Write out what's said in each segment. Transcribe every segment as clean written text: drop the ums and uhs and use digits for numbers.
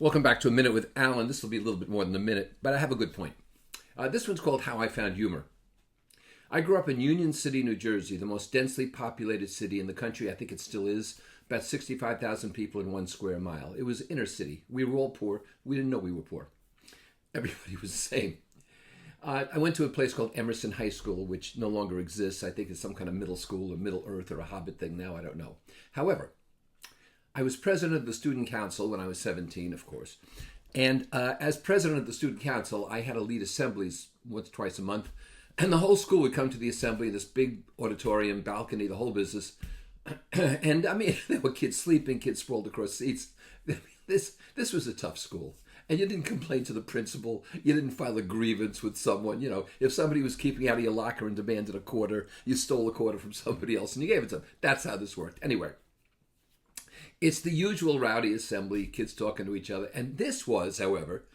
Welcome back to A Minute with Alan. This will be a little bit more than a minute, but I have a good point. This one's called How I Found Humor. I grew up in Union City, New Jersey, the most densely populated city in the country. I think it still is. About 65,000 people in 1 square mile. It was inner city. We were all poor. We didn't know we were poor. Everybody was the same. I went to a place called Emerson High School, which no longer exists. I think it's some kind of middle school or Middle Earth or a Hobbit thing now. I don't know. However, I was president of the student council when I was 17, of course. And as president of the student council, I had to lead assemblies once, twice a month. And the whole school would come to the assembly, this big auditorium, balcony, the whole business. And I mean, there were kids sleeping, kids sprawled across seats. This was a tough school. And you didn't complain to the principal. You didn't file a grievance with someone. You know, if somebody was keeping out of your locker and demanded a quarter, you stole a quarter from somebody else and you gave it to them. That's how this worked. Anyway. It's the usual rowdy assembly, kids talking to each other. And this was, however,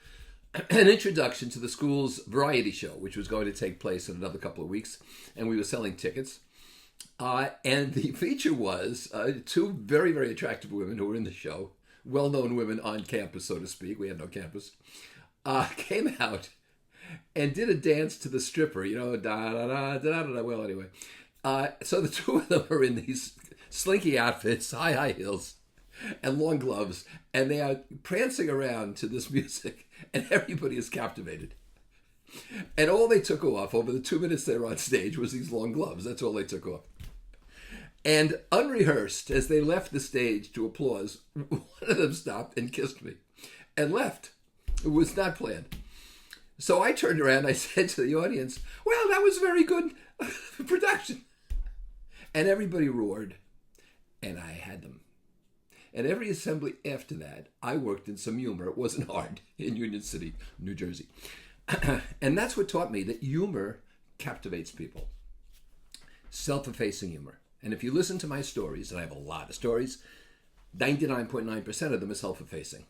an introduction to the school's variety show, which was going to take place in another couple of weeks. And we were selling tickets. And the feature was 2 very, very attractive women who were in the show, well-known women on campus, so to speak. We had no campus. Came out and did a dance to the stripper, you know, da-da-da-da-da-da. Well, anyway. So the 2 of them are in these slinky outfits, high heels, and long gloves, and they are prancing around to this music, and everybody is captivated. And all they took off over the 2 minutes they were on stage was these long gloves. That's all they took off. And unrehearsed, as they left the stage to applause, one of them stopped and kissed me and left. It was not planned. So I turned around and I said to the audience, well, that was very good production. And everybody roared, and I had them. And every assembly after that, I worked in some humor. It wasn't hard in Union City, New Jersey. And that's what taught me that humor captivates people. Self-effacing humor. And if you listen to my stories, and I have a lot of stories, 99.9% of them are self-effacing.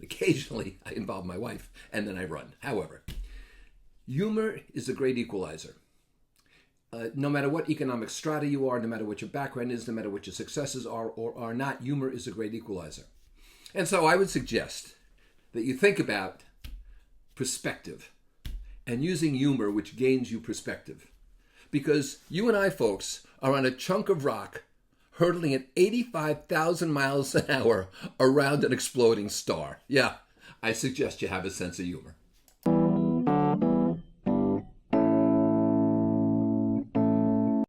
Occasionally, I involve my wife, and then I run. However, humor is a great equalizer. No matter what economic strata you are, no matter what your background is, no matter what your successes are or are not, humor is a great equalizer. And so I would suggest that you think about perspective and using humor, which gains you perspective. Because you and I, folks, are on a chunk of rock hurtling at 85,000 miles an hour around an exploding star. Yeah, I suggest you have a sense of humor.